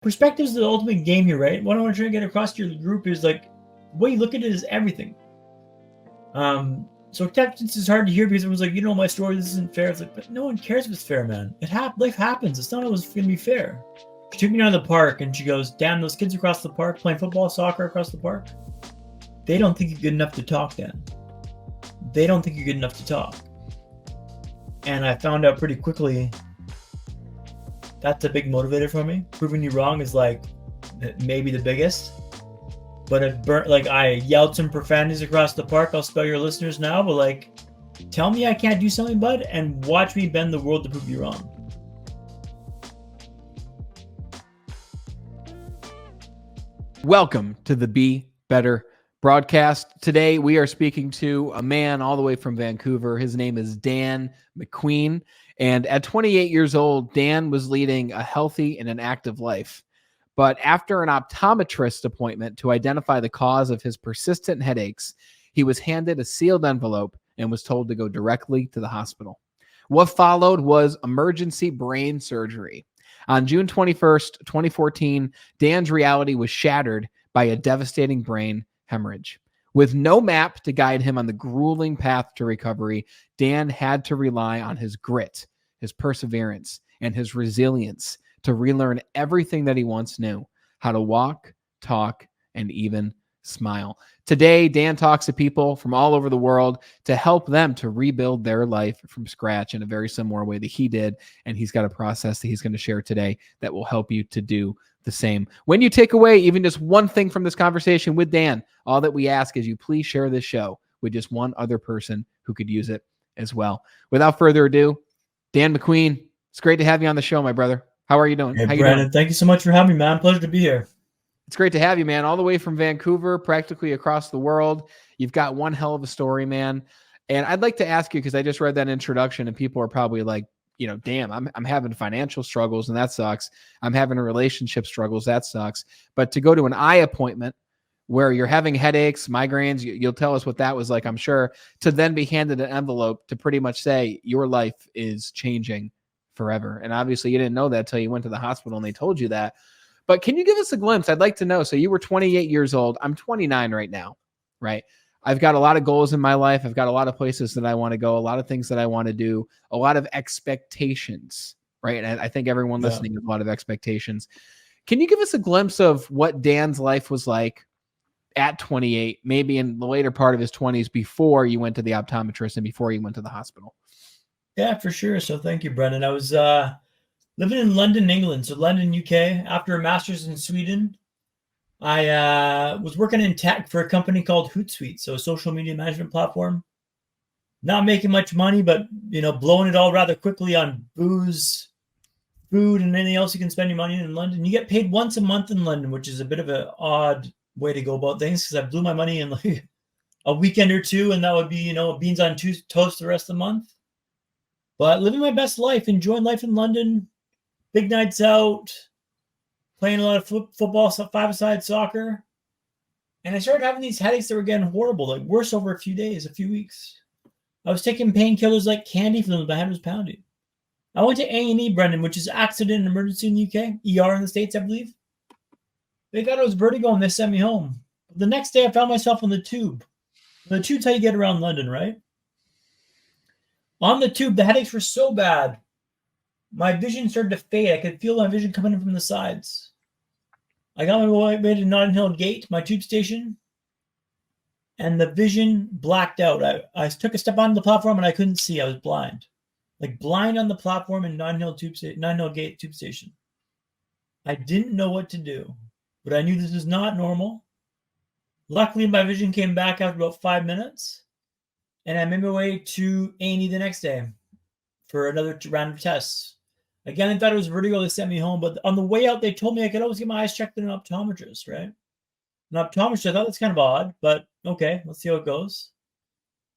perspective is the ultimate game here, right? What I want to try to get across to your group is like, the way you look at it is everything. So acceptance is hard to hear because everyone's like, my story, this isn't fair. It's like, but no one cares if it's fair, man. Life happens. It's not always going to be fair. She took me down to the park and she goes, damn, those kids across the park playing football, soccer across the park, they don't think you're good enough to talk, Dan. They don't think you're good enough to talk. And I found out pretty quickly that's a big motivator for me. Proving you wrong is like maybe the biggest. But it burnt, like I yelled some profanities across the park. I'll spare your listeners now, but like, tell me I can't do something, bud, and watch me bend the world to prove you wrong. Welcome to the Be Better broadcast. Today we are speaking to a man all the way from Vancouver. His name is Dan Macqueen. And at 28 years old, Dan was leading a healthy and an active life. But after an optometrist appointment to identify the cause of his persistent headaches, he was handed a sealed envelope and was told to go directly to the hospital. What followed was emergency brain surgery. On June 21st, 2014, Dan's reality was shattered by a devastating brain hemorrhage. With no map to guide him on the grueling path to recovery, Dan had to rely on his grit, his perseverance, and his resilience to relearn everything that he once knew, how to walk, talk, and even smile. Today, Dan talks to people from all over the world to help them to rebuild their life from scratch in a very similar way that he did. And he's got a process that he's going to share today that will help you to do the same. When you take away even just one thing from this conversation with Dan, all that we ask is you please share this show with just one other person who could use it as well. Without further ado, Dan Macqueen, it's great to have you on the show, my brother. How are you doing? Hey, How you Brandon, doing? thank you so much for having me, man. Pleasure to be here. It's great to have you, man. All the way from Vancouver, practically across the world. You've got one hell of a story, man. And I'd like to ask you, because I just read that introduction and people are probably like, damn, I'm having financial struggles and that sucks. I'm having relationship struggles. That sucks. But to go to an eye appointment where you're having headaches, migraines, you'll tell us what that was like, I'm sure, to then be handed an envelope to pretty much say your life is changing forever. And obviously you didn't know that till you went to the hospital and they told you that. But can you give us a glimpse? I'd like to know. So you were 28 years old. I'm 29 right now, right? I've got a lot of goals in my life. I've got a lot of places that I want to go, a lot of things that I want to do, a lot of expectations, right? And I think everyone listening has a lot of expectations. Can you give us a glimpse of what Dan's life was like at 28, maybe in the later part of his 20s before you went to the optometrist and before you went to the hospital? Yeah, for sure. So thank you, Brendan. I was living in London, England, so London, UK. After a master's in Sweden, I was working in tech for a company called Hootsuite, so a social media management platform. Not making much money, but blowing it all rather quickly on booze, food, and anything else you can spend your money in London. You get paid once a month in London, which is a bit of an odd way to go about things because I blew my money in like a weekend or two, and that would be beans on toast the rest of the month. But living my best life, enjoying life in London, big nights out, playing a lot of football, five-a-side soccer. And I started having these headaches that were getting horrible, like worse over a few weeks. I was taking painkillers like candy for them. My head was pounding. I went to A&E, Brendan, which is accident and emergency in the UK, ER in the States, I believe. They thought it was vertigo and they sent me home. The next day I found myself on the tube. The tube's how you get around London, right? On the tube, the headaches were so bad, my vision started to fade. I could feel my vision coming in from the sides. I got my way to Notting Hill Gate, my tube station, and the vision blacked out. I took a step onto the platform and I couldn't see. I was blind. Like blind on the platform in Notting Hill Gate tube station. I didn't know what to do, but I knew this was not normal. Luckily, my vision came back after about 5 minutes, and I made my way to A&E the next day for another round of tests. Again, I thought it was vertigo. They sent me home, but on the way out, they told me I could always get my eyes checked in an optometrist, right? An optometrist, I thought that's kind of odd, but okay, let's see how it goes.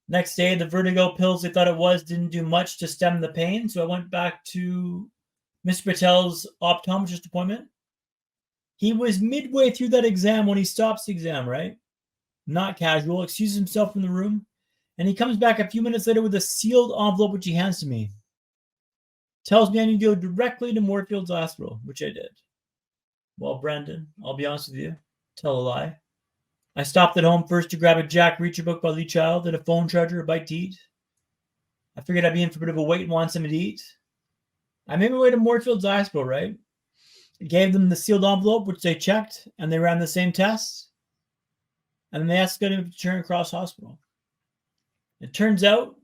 Next day, the vertigo pills they thought it was didn't do much to stem the pain, so I went back to Mr. Patel's optometrist appointment. He was midway through that exam when he stops the exam, right? Not casual, excuses himself from the room, and he comes back a few minutes later with a sealed envelope, which he hands to me. Tells me I need to go directly to Moorfields Hospital, which I did. Well, Brendan, I'll be honest with you. Tell a lie. I stopped at home first to grab a Jack Reacher book by Lee Child and a phone charger, a bite to eat. I figured I'd be in for a bit of a wait and want something to eat. I made my way to Moorfields Hospital, right? I gave them the sealed envelope, which they checked, and they ran the same tests. And then they asked me to Charing Cross Hospital. It turns out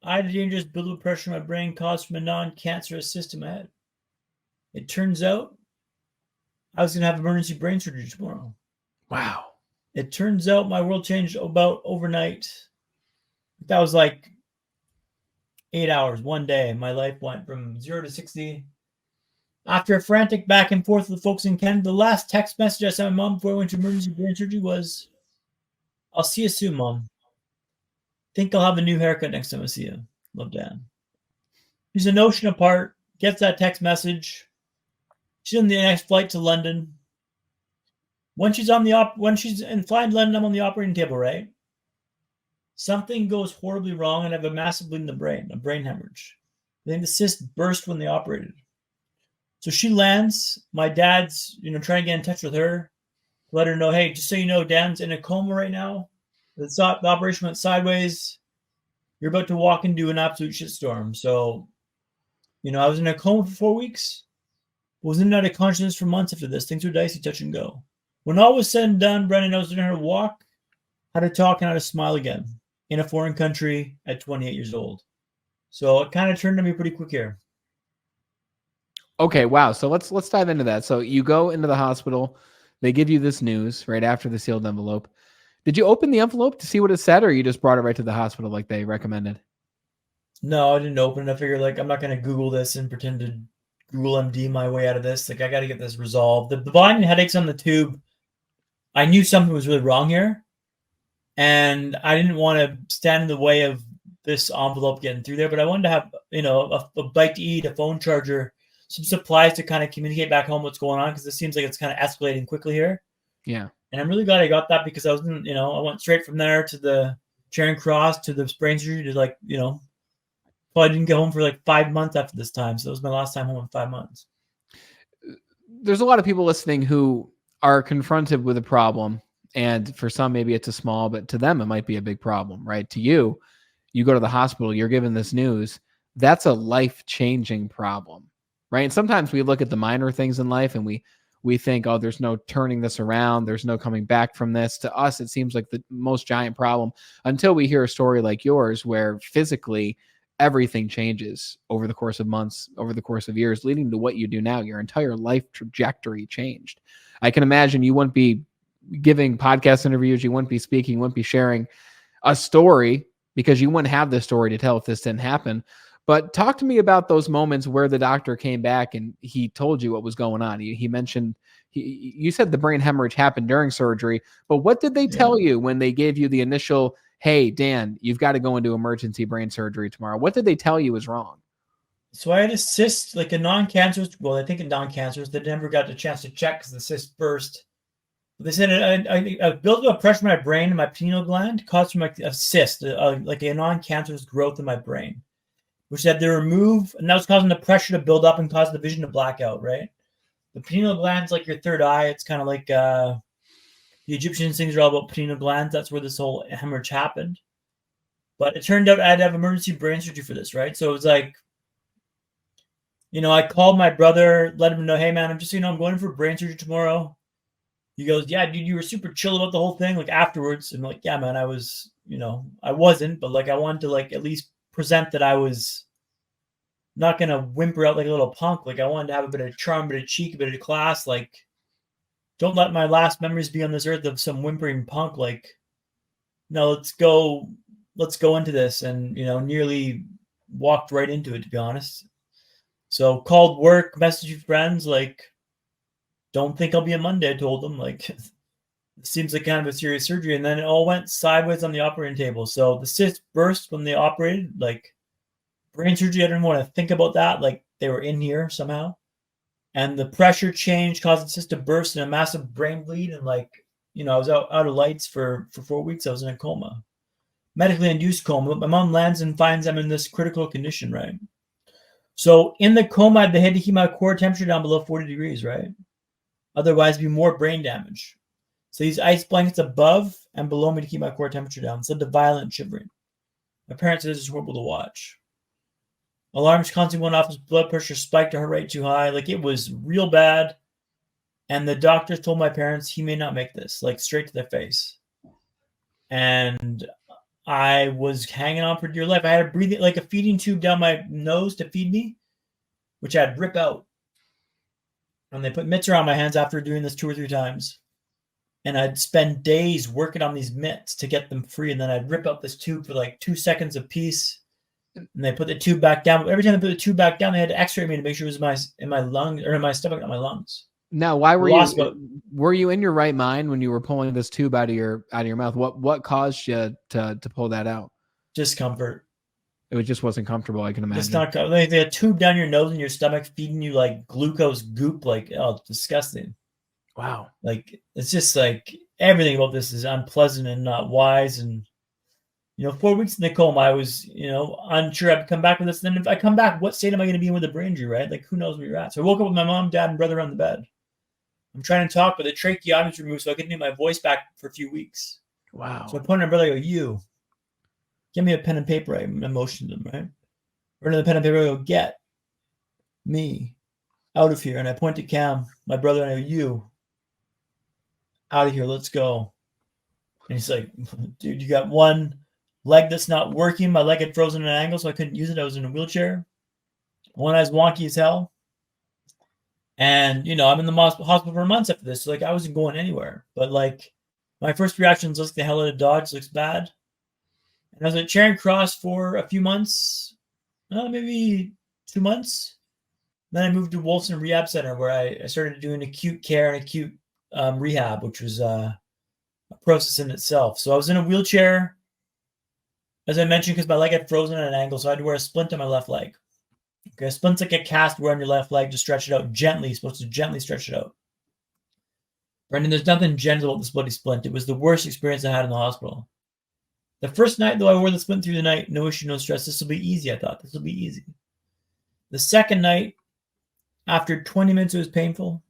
I had a dangerous buildup of pressure in my brain caused from a non-cancerous cyst in my head. It turns out I was going to have emergency brain surgery tomorrow. Wow. It turns out my world changed about overnight. That was like 8 hours, one day. My life went from 0 to 60. After a frantic back and forth with the folks in Canada, the last text message I sent my mom before I went to emergency brain surgery was, "I'll see you soon, Mom. Think I'll have a new haircut next time I see you. Love, Dan." She's an ocean apart, gets that text message. She's on the next flight to London. When she's in flying to London, I'm on the operating table, right? Something goes horribly wrong, and I have a massive bleed in the brain, a brain hemorrhage. I think the cyst burst when they operated. So she lands. My dad's, trying to get in touch with her, let her know, hey, just so you know, Dan's in a coma right now. The operation went sideways. You're about to walk into an absolute shitstorm. So, I was in a coma for 4 weeks. Was in and out of consciousness for months after this. Things were dicey, touch and go. When all was said and done, Brendan, I was learning how to walk, how to talk, and how to smile again in a foreign country at 28 years old. So it kind of turned on me pretty quick here. Okay, wow. So let's dive into that. So you go into the hospital, they give you this news right after the sealed envelope. Did you open the envelope to see what it said, or you just brought it right to the hospital like they recommended? No, I didn't open it. I figured I'm not going to Google this and pretend to Google MD my way out of this. I got to get this resolved. The blinding headaches on the tube, I knew something was really wrong here, and I didn't want to stand in the way of this envelope getting through there, but I wanted to have, a bite to eat, a phone charger, some supplies to kind of communicate back home what's going on, because it seems like it's kind of escalating quickly here. Yeah. And I'm really glad I got that, because I went straight from there to the Charing Cross to the brain surgery to probably didn't get home for 5 months after this time. So that was my last time home in 5 months. There's a lot of people listening who are confronted with a problem, and for some, maybe it's a small, but to them, it might be a big problem, right? To you, you go to the hospital, you're given this news. That's a life-changing problem, right? And sometimes we look at the minor things in life and we think, oh, there's no turning this around. There's no coming back from this. To us, it seems like the most giant problem until we hear a story like yours where physically everything changes over the course of months, over the course of years, leading to what you do now. Your entire life trajectory changed. I can imagine you wouldn't be giving podcast interviews. You wouldn't be speaking, wouldn't be sharing a story because you wouldn't have this story to tell if this didn't happen. But talk to me about those moments where the doctor came back and he told you what was going on. He mentioned, you said the brain hemorrhage happened during surgery, but what did they tell you when they gave you the initial, hey, Dan, you've got to go into emergency brain surgery tomorrow? What did they tell you was wrong? So I had a cyst, a non-cancerous, well, I think a non-cancerous, that never got the chance to check because the cyst burst. They said I built up pressure in my brain and my pineal gland caused from a cyst, a non-cancerous growth in my brain, which they had to remove, and that was causing the pressure to build up and cause the vision to black out, right? The pineal gland's like your third eye. It's kind of like the Egyptian things are all about pineal glands. That's where this whole hemorrhage happened. But it turned out I had to have emergency brain surgery for this, right? So it was I called my brother, let him know, hey, man, I'm just, I'm going in for brain surgery tomorrow. He goes, yeah, dude, you were super chill about the whole thing, afterwards. I'm like, yeah, man, I was, I wasn't, but I wanted to at least present that I was not going to whimper out like a little punk. I wanted to have a bit of charm, a bit of cheek, a bit of class. Don't let my last memories be on this earth of some whimpering punk. No, let's go into this. And, nearly walked right into it, to be honest. So called work, messaged friends, don't think I'll be on Monday. I told them, it seems like kind of a serious surgery. And then it all went sideways on the operating table. So the cyst burst when they operated, brain surgery. I didn't want to think about that. They were in here somehow. And the pressure change caused the cyst to burst and a massive brain bleed. And I was out of lights for 4 weeks. I was in a coma, medically induced coma. My mom lands and finds I'm in this critical condition, right? So in the coma, they had to keep my core temperature down below 40 degrees, right? Otherwise, it'd be more brain damage. So these ice blankets above and below me to keep my core temperature down. It's led to violent shivering. My parents said this is horrible to watch. Alarms constantly went off. His blood pressure spiked, heart rate too high. Like, it was real bad. And the doctors told my parents he may not make this, like, straight to their face. And I was hanging on for dear life. I had a feeding tube down my nose to feed me, which I'd rip out. And they put mitts around my hands after doing this 2 or 3 times. And I'd spend days working on these mitts to get them free. And then I'd rip out this tube for like 2 seconds apiece. And they put the tube back down. Every time they put the tube back down, they had to x-ray me to make sure it was in my lungs or in my stomach, not my lungs. Now, why were you in your right mind when you were pulling this tube out of your mouth? What caused you to pull that out? Discomfort. It just wasn't comfortable, I can imagine. It's not like they had a tube down your nose and your stomach feeding you like glucose goop. Like, oh, it's disgusting. Wow. Like, it's just like everything about this is unpleasant and not wise. And 4 weeks in the coma, I was, unsure I'd come back with this. And then if I come back, what state am I going to be in with a brain injury, right? Like, who knows where you're at? So I woke up with my mom, dad, and brother on the bed. I'm trying to talk, but the tracheotomy removed, so I couldn't get my voice back for a few weeks. Wow. So I pointed at my brother, I go, you, give me a pen and paper. I motioned him, right? Right on the pen and paper, I go, get me out of here. And I point to Cam, my brother, and I go, you, out of here, let's go. And he's like, dude, you got one leg that's not working. My leg had frozen at an angle, so I couldn't use it. I was in a wheelchair. One eye's wonky as hell. And, I'm in the hospital for months after this. So, like, I wasn't going anywhere. But, like, my first reaction was, like, the hell out of Dodge looks bad. And I was at Charing Cross for a few months, maybe 2 months. Then I moved to Wolfson Rehab Center, where I started doing acute care and acute rehab, which was a process in itself. So I was in a wheelchair, as I mentioned, because my leg had frozen at an angle. So I had to wear a splint on my left leg. Okay, a splint's like a cast wear on your left leg to stretch it out gently. You're supposed to gently stretch it out. Brendan, there's nothing gentle about this bloody splint. It was the worst experience I had in the hospital. The first night, though, I wore the splint through the night. No issue, no stress. This will be easy, I thought. This will be easy. The second night, after 20 minutes, it was painful.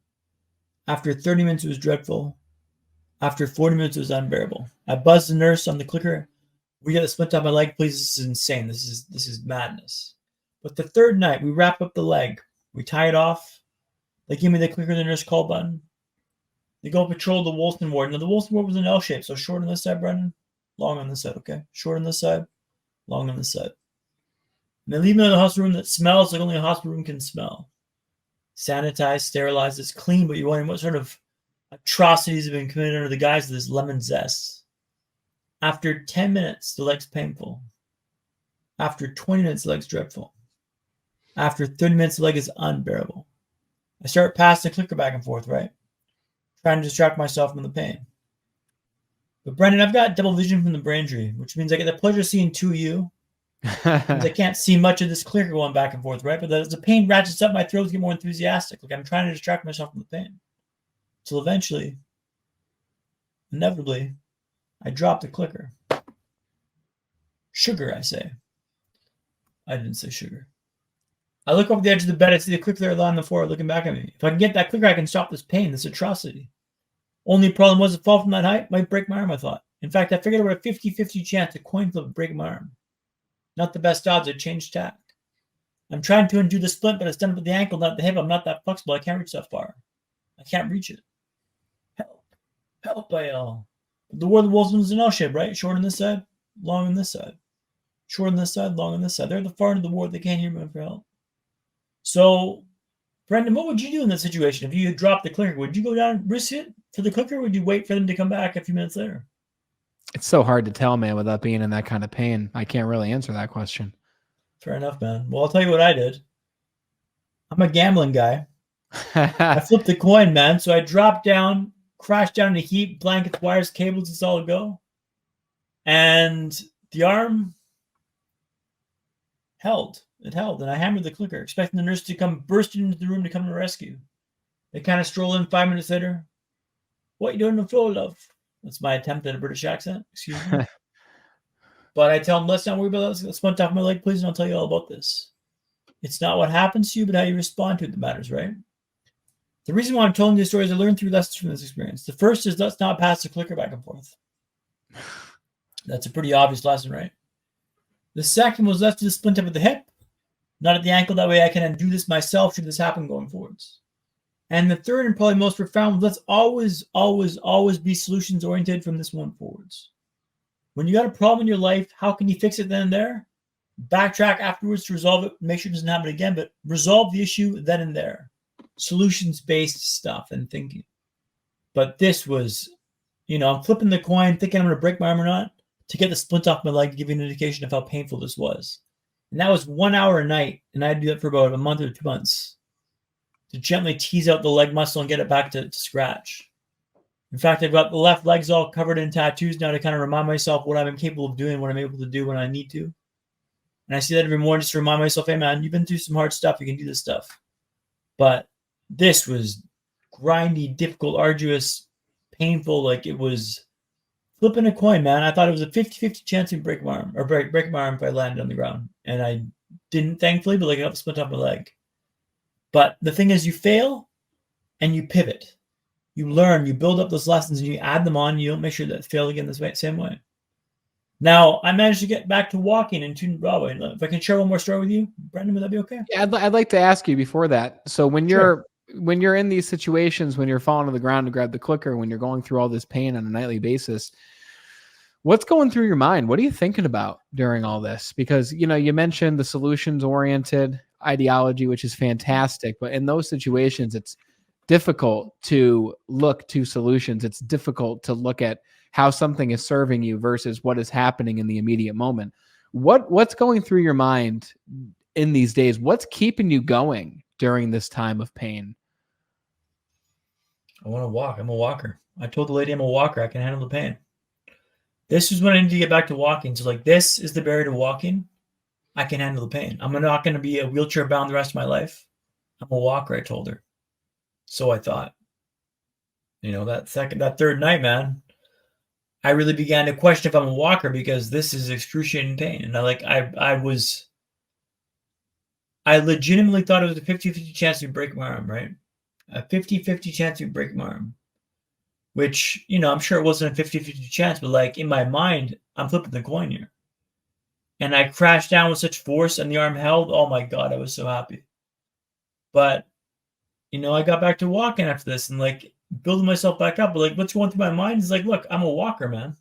After 30 minutes, it was dreadful. After 40 minutes, it was unbearable. I buzzed the nurse on the clicker. We got the splint on my leg, please. This is insane. This is madness. But the third night, we wrap up the leg. We tie it off. They give me the clicker, the nurse call button. They go patrol the Wolfson ward. Now, the Wolfson ward was an L shape, so short on this side, Brendan, long on this side, okay? Short on this side, long on this side. And they leave me in a hospital room that smells like only a hospital room can smell. Sanitized, sterilized, it's clean, but you're wondering what sort of atrocities have been committed under the guise of this lemon zest. After 10 minutes, the leg's painful. After 20 minutes, the leg's dreadful. After 30 minutes, the leg is unbearable. I start passing the clicker back and forth, right? Trying to distract myself from the pain. But Brendan, I've got double vision from the brain injury, which means I get the pleasure of seeing 2 of you. I can't see much of this clicker going back and forth, right? But as the pain ratchets up, my throats get more enthusiastic. Like, I'm trying to distract myself from the pain. Until eventually, inevitably, I drop the clicker. Sugar, I say. I didn't say sugar. I look over the edge of the bed. I see the clicker there lying on the floor looking back at me. If I can get that clicker, I can stop this pain, this atrocity. Only problem was to fall from that height might break my arm, I thought. In fact, I figured about a 50-50 chance a coin flip would break my arm. Not the best odds. I'd changed tack. I'm trying to undo the splint, but it's done with the ankle, not the hip. I'm not that flexible. I can't reach that far. I can't reach it. Help. Help, I yell. The word of the Wolfson is an L shape, right? Short on this side, long on this side. Short on this side, long on this side. They're at the far end of the ward. They can't hear me for help. So, Brendan, what would you do in that situation? If you had dropped the clicker, would you go down and risk it for the clicker, or would you wait for them to come back a few minutes later? It's so hard to tell, man, without being in that kind of pain. I can't really answer that question. Fair enough, man. Well, I'll tell you what I did. I'm a gambling guy. I flipped the coin, man. So I dropped down, crashed down in a heap, blankets, wires, cables, it's all a go. And the arm held. It held. And I hammered the clicker, expecting the nurse to come bursting into the room to come to rescue. They kind of stroll in 5 minutes later. What you doing on the floor, love? That's my attempt at a British accent. Excuse me. But I tell them, let's not worry about that. Let's splint off my leg, please, and I'll tell you all about this. It's not what happens to you, but how you respond to it that matters, right? The reason why I'm telling these stories, I learned 3 lessons from this experience. The first is let's not pass the clicker back and forth. That's a pretty obvious lesson, right? The second was let's do the splint up at the hip, not at the ankle. That way I can undo this myself should this happen going forwards. And the third and probably most profound, let's always, always, always be solutions oriented from this one forwards. When you got a problem in your life, how can you fix it then and there? Backtrack afterwards to resolve it, make sure it doesn't happen again, but resolve the issue then and there. Solutions-based stuff and thinking. But this was, I'm flipping the coin, thinking I'm going to break my arm or not, to get the splint off my leg to give you an indication of how painful this was. And that was 1 hour a night, and I had to do that for about a month or 2 months to gently tease out the leg muscle and get it back to scratch. In fact, I've got the left legs all covered in tattoos now to kind of remind myself what I'm capable of doing, what I'm able to do when I need to. And I see that every morning just to remind myself, hey, man, you've been through some hard stuff. You can do this stuff. But this was grindy, difficult, arduous, painful. Like it was flipping a coin, man. I thought it was a 50-50 chance to break my arm or break my arm if I landed on the ground. And I didn't, thankfully, but like I got the splint off my leg. But the thing is, you fail and you pivot. You learn, you build up those lessons and you add them on. You don't make sure that fail again the same way. Now, I managed to get back to walking in Tune Broadway. If I can share one more story with you, Brendan, would that be okay? Yeah, I'd like to ask you before that. So when you're in these situations, when you're falling to the ground to grab the clicker, when you're going through all this pain on a nightly basis, what's going through your mind? What are you thinking about during all this? Because, you mentioned the solutions-oriented ideology, which is fantastic. But in those situations, it's difficult to look to solutions. It's difficult to look at how something is serving you versus what is happening in the immediate moment. What's going through your mind in these days? What's keeping you going during this time of pain? I want to walk. I'm a walker. I told the lady I'm a walker. I can handle the pain. This is when I need to get back to walking. So this is the barrier to walking. I can handle the pain. I'm not going to be a wheelchair bound the rest of my life. I'm a walker, I told her. So I thought. That third night, man, I really began to question if I'm a walker because this is excruciating pain. And I legitimately thought it was a 50-50 chance to break my arm, right? A 50-50 chance to break my arm. Which, I'm sure it wasn't a 50-50 chance, but in my mind, I'm flipping the coin here. And I crashed down with such force and the arm held. Oh my God, I was so happy. But, I got back to walking after this and building myself back up. But what's going through my mind is look, I'm a walker, man.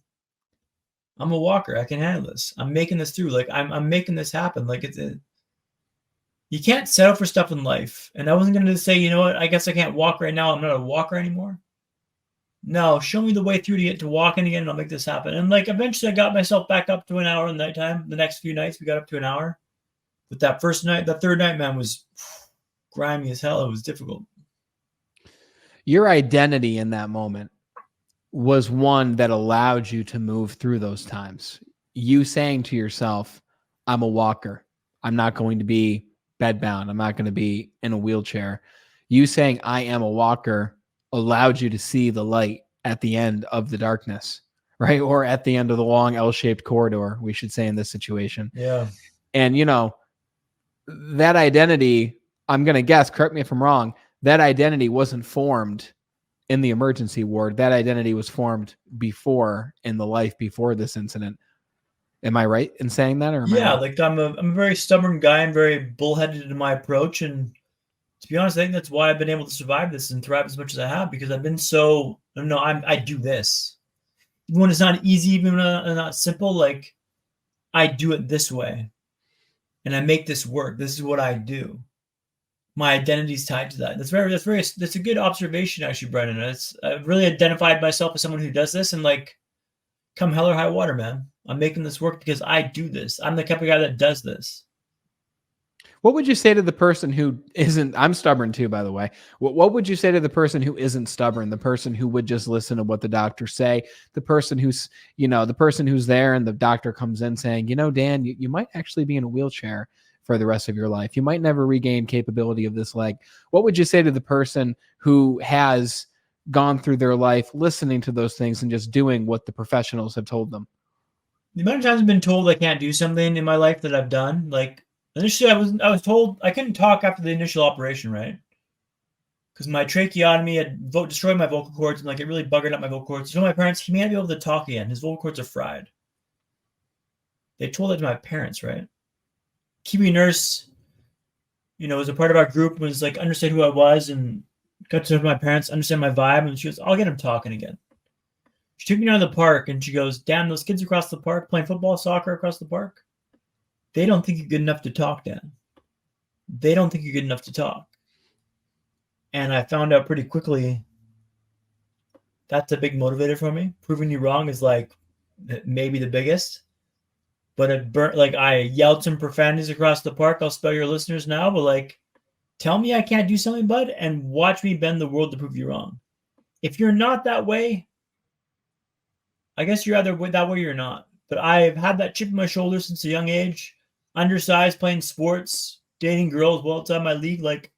I'm a walker. I can handle this. I'm making this through. I'm making this happen. You can't settle for stuff in life. And I wasn't going to say, you know what, I guess I can't walk right now. I'm not a walker anymore. No, show me the way through to get to walking again and I'll make this happen. And eventually I got myself back up to an hour in the nighttime. The next few nights we got up to an hour. But that first night, that third night, man, was grimy as hell. It was difficult. Your identity in that moment was one that allowed you to move through those times. You saying to yourself, I'm a walker. I'm not going to be bedbound. I'm not going to be in a wheelchair. You saying I am a walker allowed you to see the light at the end of the darkness, right? Or at the end of the long L-shaped corridor, we should say in this situation. Yeah. And, that identity, I'm going to guess, correct me if I'm wrong, that identity wasn't formed in the emergency ward. That identity was formed before in the life before this incident. Am I right in saying that? Or yeah, I'm a very stubborn guy. I'm very bullheaded in my approach. And to be honest, I think that's why I've been able to survive this and thrive as much as I have, because I've been so, I do this. Even when it's not easy, even when it's not simple, I do it this way. And I make this work. This is what I do. My identity is tied to that. That's a good observation, actually, Brendan. I've really identified myself as someone who does this, and come hell or high water, man, I'm making this work because I do this. I'm the type of guy that does this. What would you say to the person who isn't? I'm stubborn too, by the way. What would you say to the person who isn't stubborn? The person who would just listen to what the doctors say. The person who's, the person who's there and the doctor comes in saying, Dan, you might actually be in a wheelchair for the rest of your life. You might never regain capability of this leg. What would you say to the person who has gone through their life listening to those things and just doing what the professionals have told them? The amount of times I've been told I can't do something in my life that I've done, initially I was told I couldn't talk after the initial operation, right? because my tracheotomy had destroyed my vocal cords, and like it really buggered up my vocal cords. So my parents, he may not be able to talk again. His vocal cords are fried. They told it to my parents, right? Kiwi nurse, was a part of our group, was like understood who I was and got to know my parents, understand my vibe, and she goes, "I'll get him talking again." She took me down to the park and she goes, "Damn, those kids across the park playing football, soccer across the park, they don't think you're good enough to talk, Dan. They don't think you're good enough to talk." And I found out pretty quickly that's a big motivator for me. Proving you wrong is like maybe the biggest. But it burnt, like I yelled some profanities across the park. I'll spell your listeners now, but like, tell me I can't do something, bud, and watch me bend the world to prove you wrong. If you're not that way, I guess you're either that way or you're not. But I've had that chip in my shoulder since a young age. Undersized, playing sports, dating girls well outside my league. Like,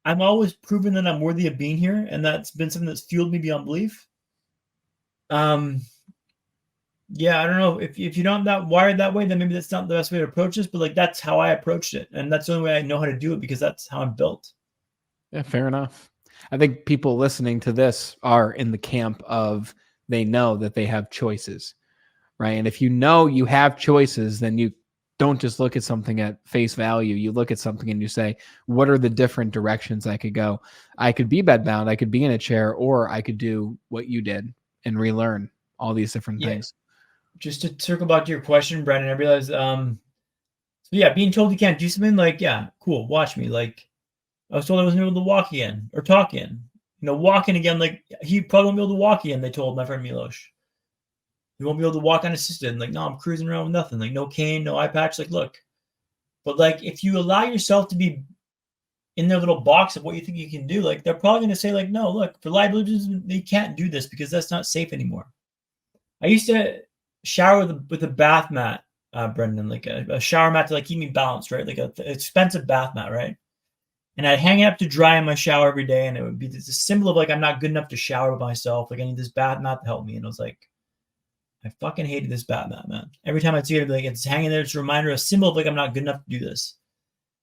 I'm always proving that I'm worthy of being here, and that's been something that's fueled me beyond belief. Yeah, I don't know if you're not that wired that way, then maybe that's not the best way to approach this. But like that's how I approached it, and that's the only way I know how to do it because that's how I'm built. Yeah, fair enough. I think people listening to this are in the camp of they know that they have choices, right? And if you know you have choices, then you don't just look at something at face value. You look at something and you say, what are the different directions I could go? I could be bedbound, I could be in a chair, or I could do what you did and relearn all these different things. Just to circle back to your question, Brandon, I realized, being told you can't do something, like, yeah, cool, watch me. Like, I was told I wasn't able to walk again or talk again. Walking again, like, he probably won't be able to walk again, they told my friend Milos. He won't be able to walk unassisted. And like, no, I'm cruising around with nothing. Like, no cane, no eye patch. Like, look. But like, if you allow yourself to be in their little box of what you think you can do, like, they're probably going to say, like, no, look, for liability reasons, they can't do this because that's not safe anymore. I used to shower with a bath mat, Brendan, like a shower mat to like keep me balanced, right? Like an expensive bath mat, right? And I'd hang it up to dry in my shower every day, and it would be this symbol of like I'm not good enough to shower with myself. Like I need this bath mat to help me. And I was like, I fucking hated this bath mat, man. Every time I'd see it, I'd be like, it's hanging there. It's a reminder, a symbol of like I'm not good enough to do this.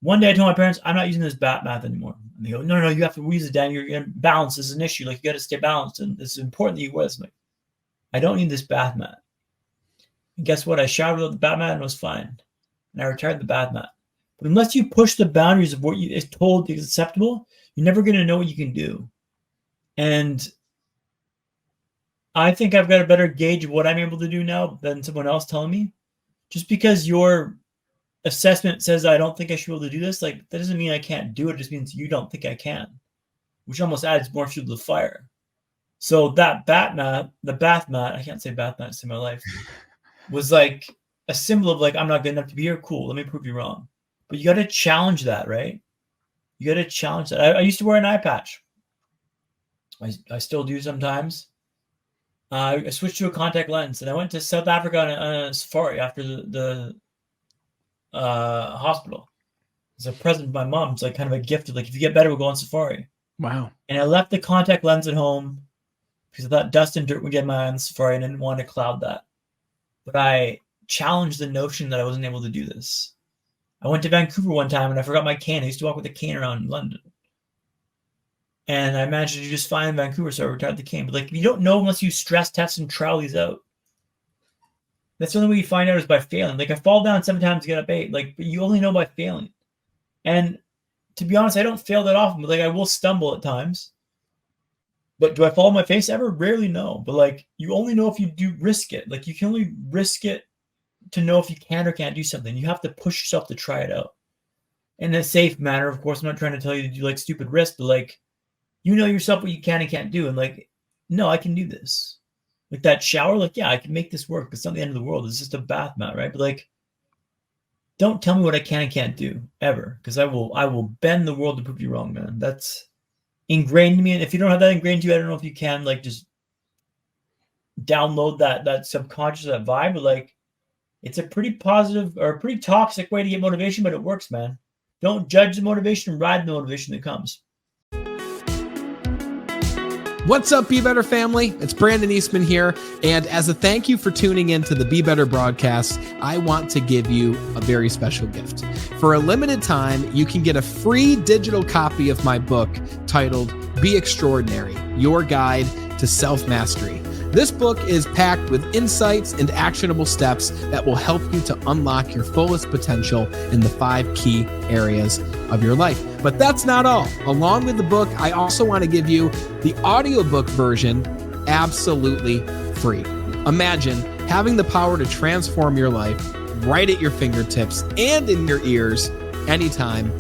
One day I told my parents, I'm not using this bath mat anymore. And they go, no, you have to use it, Dan. Your balance is an issue. Like you got to stay balanced, and it's important that you wear this. I'm like, I don't need this bath mat. And guess what? I showered with the bath mat and it was fine. And I retired the bath mat. But unless you push the boundaries of what you is told is acceptable, you're never going to know what you can do. And I think I've got a better gauge of what I'm able to do now than someone else telling me. Just because your assessment says I don't think I should be able to do this, like that doesn't mean I can't do it. It just means you don't think I can, which almost adds more fuel to the fire. So that the bath mat, I can't say bath mat in my life, was like a symbol of like, I'm not good enough to be here. Cool. Let me prove you wrong. But you got to challenge that, right? You got to challenge that. I used to wear an eye patch. I still do sometimes. I switched to a contact lens, and I went to South Africa on a safari after the hospital. It's a present from my mom. It's like kind of a gift of like, if you get better, we'll go on safari. Wow. And I left the contact lens at home because I thought dust and dirt would get my eye on the safari, and I didn't want to cloud that. But I challenged the notion that I wasn't able to do this. I went to Vancouver one time and I forgot my cane. I used to walk with a cane around London. And I managed to do just fine in Vancouver, so I retired the cane. But like, you don't know unless you stress test and trial these out. That's the only way you find out is by failing. Like I fall down 7 times, get up 8. Like, but you only know by failing. And to be honest, I don't fail that often. But like, I will stumble at times. But do I fall on my face ever? Rarely, no. But like, you only know if you do risk it. Like, you can only risk it to know if you can or can't do something. You have to push yourself to try it out in a safe manner. Of course, I'm not trying to tell you to do like stupid risks, but like, you know yourself what you can and can't do. And like, no, I can do this. Like that shower, like, yeah, I can make this work. It's not the end of the world. It's just a bath mat, right? But like, don't tell me what I can and can't do ever, because I will bend the world to prove you wrong, man. That's ingrained in me. And if you don't have that ingrained in you, I don't know if you can like just download that subconscious, that vibe. But like, it's a pretty positive or a pretty toxic way to get motivation, but it works, man. Don't judge the motivation, ride the motivation that comes. What's up, Be Better family? It's Brandon Eastman here. And as a thank you for tuning in to the Be Better broadcast, I want to give you a very special gift. For a limited time, you can get a free digital copy of my book titled Be Extraordinary, Your Guide to Self-Mastery. This book is packed with insights and actionable steps that will help you to unlock your fullest potential in the 5 key areas of your life. But that's not all. Along with the book, I also want to give you the audiobook version absolutely free. Imagine having the power to transform your life right at your fingertips and in your ears anytime,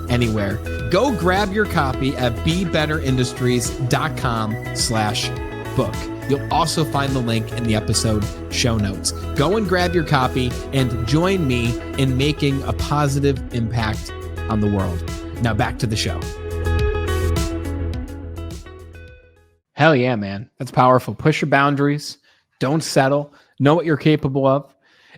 anywhere. Go grab your copy at bebetterindustries.com/book. You'll also find the link in the episode show notes. Go and grab your copy and join me in making a positive impact on the world. Now back to the show. Hell yeah, man. That's powerful. Push your boundaries. Don't settle. Know what you're capable of.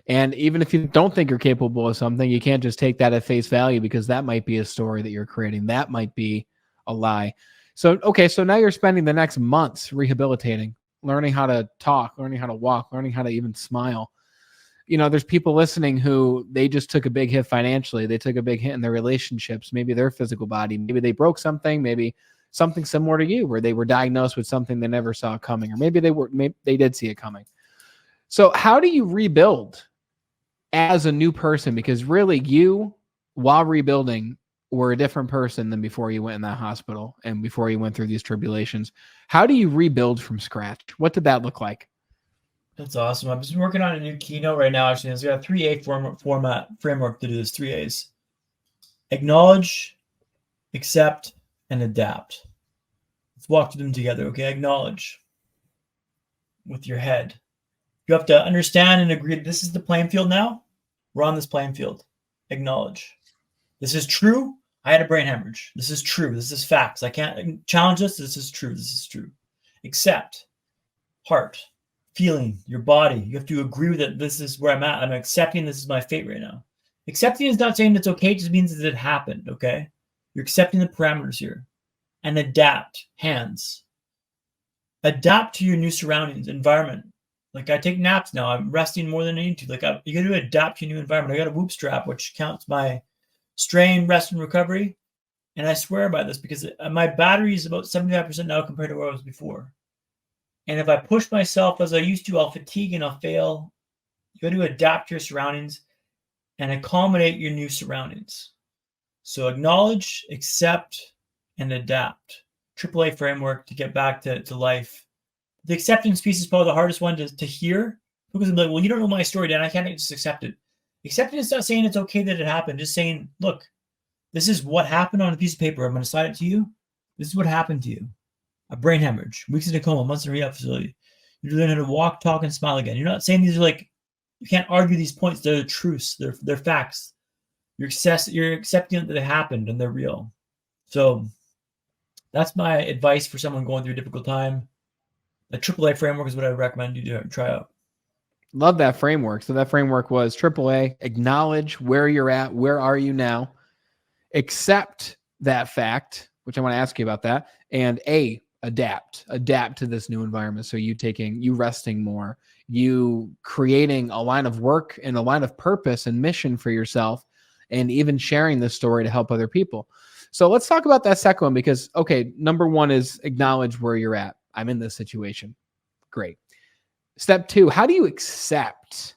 And even if you don't think you're capable of something, you can't just take that at face value, because that might be a story that you're creating. That might be a lie. So now you're spending the next months rehabilitating, learning how to talk, learning how to walk, learning how to even smile. There's people listening who they just took a big hit financially. They took a big hit in their relationships, maybe their physical body. Maybe they broke something, maybe something similar to you, where they were diagnosed with something they never saw coming, or maybe they did see it coming. So how do you rebuild as a new person? Because really, you, while rebuilding, were a different person than before you went in that hospital and before you went through these tribulations. How do you rebuild from scratch? What did that look like? That's awesome. I've been working on a new keynote right now. Actually, it's got a 3A framework to do this. 3 A's: acknowledge, accept, and adapt. Let's walk through them together. Okay, acknowledge with your head. You have to understand and agree. This is the playing field now. We're on this playing field. Acknowledge. This is true. I had a brain hemorrhage. This is true. This is facts. I can't challenge this. This is true. This is true. Accept. Heart. Feeling. Your body. You have to agree with it. This is where I'm at. I'm accepting this is my fate right now. Accepting is not saying it's okay. It just means that it happened. Okay? You're accepting the parameters here. And adapt. Hands. Adapt to your new surroundings, environment. Like, I take naps now. I'm resting more than I need to. Like, you got to adapt to your new environment. I got a whoop strap, which counts my strain, rest, and recovery. And I swear by this, because my battery is about 75% now compared to where I was before. And if I push myself as I used to, I'll fatigue and I'll fail. You got to adapt to your surroundings and accommodate your new surroundings. So acknowledge, accept, and adapt. AAA framework to get back to life. The acceptance piece is probably the hardest one to hear, because I'm like, well, you don't know my story, Dan. I can't just accept it. Accepting is not saying it's okay that it happened. Just saying, look, this is what happened on a piece of paper. I'm going to cite it to you. This is what happened to you. A brain hemorrhage, weeks in a coma, months in a rehab facility. You're learning how to walk, talk, and smile again. You're not saying these are like, you can't argue these points. They're the truths. They're facts. You're accepting that they happened and they're real. So that's my advice for someone going through a difficult time. The AAA framework is what I recommend you do. Try out. Love that framework. So that framework was AAA, acknowledge where you're at. Where are you now? Accept that fact, which I want to ask you about that. And adapt to this new environment. So you resting more, you creating a line of work and a line of purpose and mission for yourself, and even sharing this story to help other people. So let's talk about that second one, because, okay, number one is acknowledge where you're at. I'm in this situation. Great. Step 2, how do you accept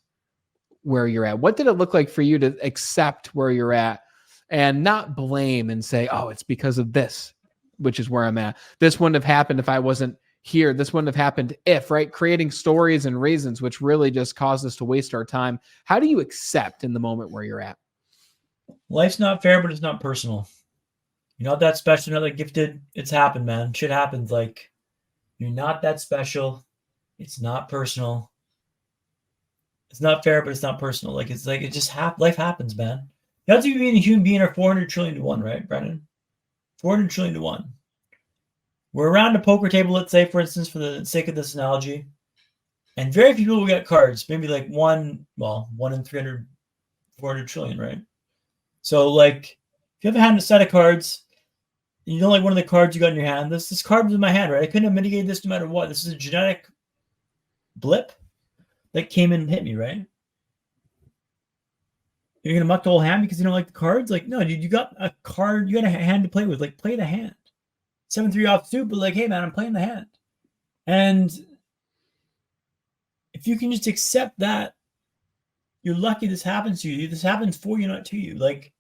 where you're at? What did it look like for you to accept where you're at and not blame and say, oh, it's because of this, which is where I'm at. This wouldn't have happened if I wasn't here. This wouldn't have happened if, right? Creating stories and reasons, which really just cause us to waste our time. How do you accept in the moment where you're at? Life's not fair, but it's not personal. You're not that special, not that gifted. It's happened, man. Shit happens. Like, you're not that special. It's not personal. It's not fair, but it's not personal. Like, it's like, it just life happens, man. The odds of you being a human being are 400 trillion to 1, right, Brendan? 400 trillion to 1. We're around a poker table, let's say, for instance, for the sake of this analogy, and very few people will get cards. Maybe like 1 in 300, 400 trillion, right? So, like, if you have a hand, a set of cards, you don't like one of the cards you got in your hand. This card was in my hand, right? I couldn't have mitigated this no matter what. This is a genetic blip that came in and hit me, right? You're gonna muck the whole hand because you don't like the cards? Like, no, dude, you got a card, you got a hand to play with. Like, play the hand. 7-3 offsuit, but like, hey man, I'm playing the hand. And if you can just accept that, you're lucky this happens to you. This happens for you, not to you. Like,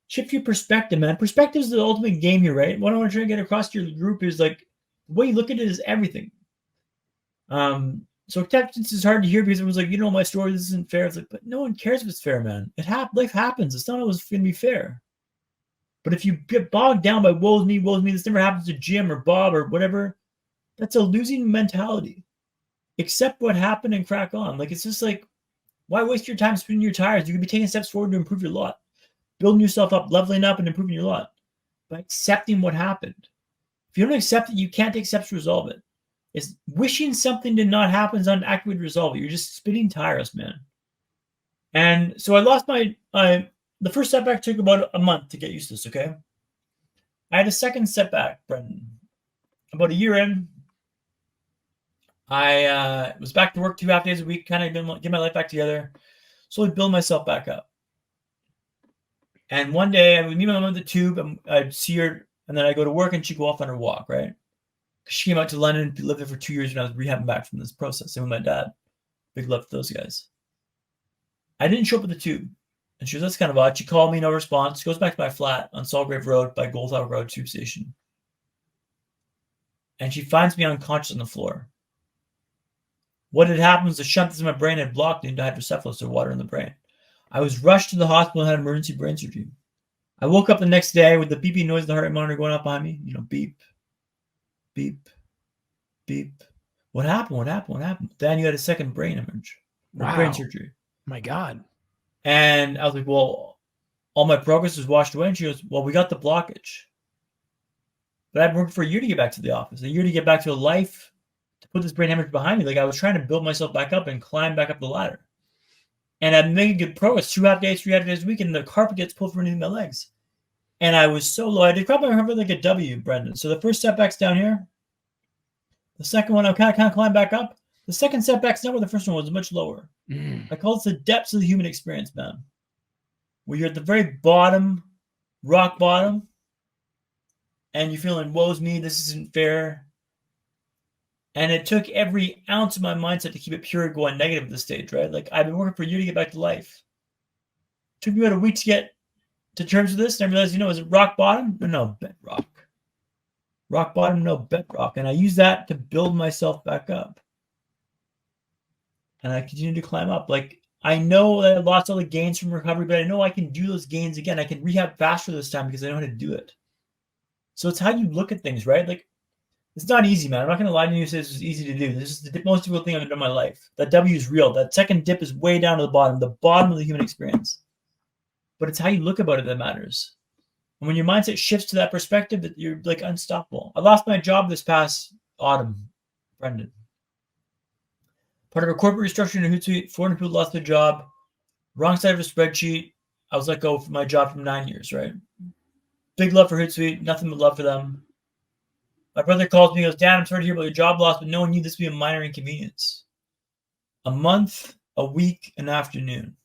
shift your perspective, man. Perspective is the ultimate game here, right? What I want to try to get across to your group is like the way you look at it is everything. So acceptance is hard to hear because everyone's like, you know, my story, this isn't fair. It's like, but no one cares if it's fair, man. Life happens. It's not always going to be fair. But if you get bogged down by woe's me, this never happens to Jim or Bob or whatever, that's a losing mentality. Accept what happened and crack on. Like, it's just like, why waste your time spinning your tires? You could be taking steps forward to improve your lot, building yourself up, leveling up, and improving your lot by accepting what happened. If you don't accept it, you can't take steps to resolve it. It's wishing something did not happen is not an accurate way to resolve it. You're just spinning tires, man. And so I lost the first setback took about a month to get used to this, okay? I had a second setback, Brendan. About a year in, I was back to work 2.5 days a week, kind of get my life back together, slowly build myself back up. And one day I would meet my mom at the tube, and I'd see her, and then I'd go to work and she'd go off on her walk, right? She came out to London and lived there for 2 years when I was rehabbing back from this process. And with my dad, big love to those guys. I didn't show up at the tube. And she was, that's kind of odd. She called me, no response. She goes back to my flat on Salgrave Road by Goldtower Road tube station. And she finds me unconscious on the floor. What had happened was the shunt that's in my brain had blocked into hydrocephalus, or water in the brain. I was rushed to the hospital and had emergency brain surgery. I woke up the next day with the beeping noise of the heart rate monitor going off behind me. You know, beep, beep, beep. What happened? What happened? What happened? Then you had a second brain hemorrhage. Wow. Brain surgery. My God. And I was like, well, all my progress was washed away. And she goes, well, we got the blockage. But I've worked for a year to get back to the office, a year to get back to a life, to put this brain hemorrhage behind me. Like, I was trying to build myself back up and climb back up the ladder. And I'm making good progress, 2.5 days, 3.5 days a week, and the carpet gets pulled from underneath my legs. And I was so low. I did probably remember like a W, Brendan. So the first setback's down here. The second one, I kind of climb back up. The second setback's not where the first one was, much lower. I call it the depths of the human experience, man. Where you're at the very bottom, rock bottom, and you're feeling, woe's me, this isn't fair. And it took every ounce of my mindset to keep it pure going negative at this stage, right? Like, I've been working for a year to get back to life. It took me about a week to get to terms with this, and I realized, you know, is it rock bottom? No, bedrock. Rock bottom, no, bedrock. And I use that to build myself back up. And I continue to climb up. Like, I know that I lost all the gains from recovery, but I know I can do those gains again. I can rehab faster this time because I know how to do it. So it's how you look at things, right? Like, it's not easy, man. I'm not going to lie to you and say this is easy to do. This is the most difficult thing I've done in my life. That W is real. That second dip is way down to the bottom of the human experience. But it's how you look about it that matters. And when your mindset shifts to that perspective, you're like unstoppable. I lost my job this past autumn, Brendan. Part of a corporate restructuring in Hootsuite, 400 people lost their job. Wrong side of a spreadsheet. I was let go from my job from 9 years, right? Big love for Hootsuite, nothing but love for them. My brother calls me and goes, Dan, I'm sorry to hear about your job loss, but no one knew this would be a minor inconvenience. A month, a week, an afternoon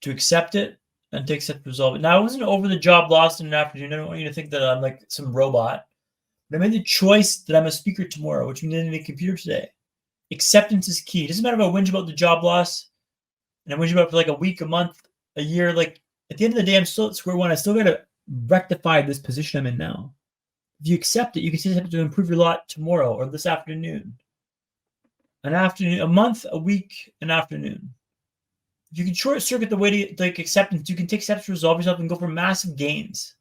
to accept it and take steps to resolve it. Now, I wasn't over the job loss in an afternoon. I don't want you to think that I'm like some robot. But I made the choice that I'm a speaker tomorrow, which means I need a computer today. Acceptance is key. It doesn't matter if I whinge about the job loss and I whinge about it for like a week, a month, a year. Like, at the end of the day, I'm still at square one. I still got to rectify this position I'm in now. If you accept it, you can see to improve your lot tomorrow or this afternoon. An afternoon, a month, a week, an afternoon. If you can short circuit the way to like acceptance, you can take steps to resolve yourself and go for massive gains.